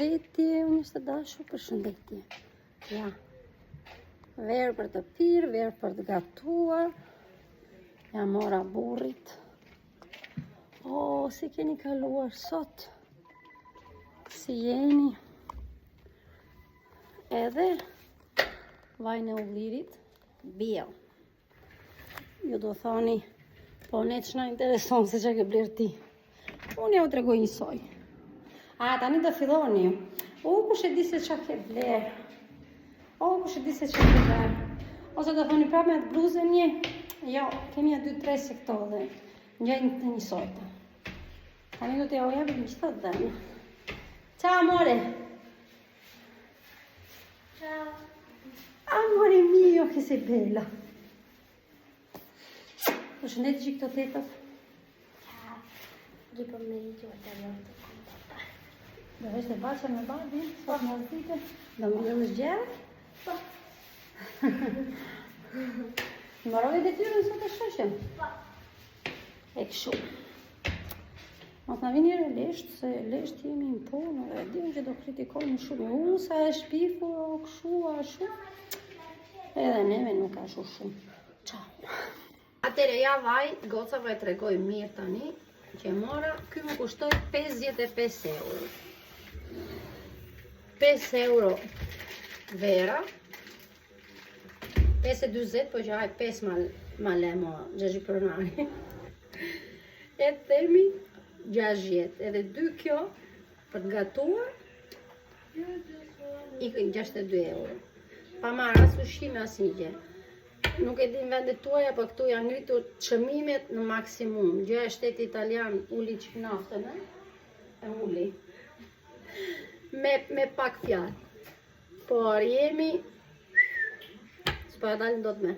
Përshëndetje, unë ishte dashur, përshëndetje. Ja, verë për të pirë, verë për të gatuar. Ja mora burrit. O, si keni kaluar sot? Si jeni? Edhe vajnë e ullirit, bjell. Ju do thoni, po ne që na intereson se që ke blerë ti. Unë ja u tregoj njësoj. A, tani do filloni ju. Kush e di se qa ke blerë. Kush e di se qa ke blerë. Ose do thoni prapë me atë bluzën një. Jo, kemi ja 2-3 se këto dhe njëjnë të njësojta. Tani do t'ja ujabit një qëtë dhe në. Ciao, amore. Ciao. Amore mio, che sei bella. Përshëndetje që këto tetët. Ciao. Buon pomeriggio, Charlotte. Do veshte baqa me babi, sot në rëtite. Do më dhe më zgjerë? Po. Në marrove dhe tyrën sot e shoshen? Po. E këshu. Mos në vini lesht, se lesht jemi në punë, dhe dim që do kritikojnë shumë. Sa e shpifu, këshu, ashu. Edhe neve nuk ashu shumë. Ciao. Atere, ja vaj, gocave e tregoj mirë tani, që mora, ky më kushtoj 55 euro. 5 euro vera, 5,20, po që haj 5 ma lemo gjëgji pronari. E themi 60, edhe 2 kjo për të gatuar, ikën 62 euro. Pa marrë as ushqime as një gjë. Nuk e din vendet tuaja, po këtu janë ngritur çmimet në maksimum. Gjëja e shteti italian uli që naftën, e uli. Me pak fjalë. Por jemi... S'po ja dalin dot me.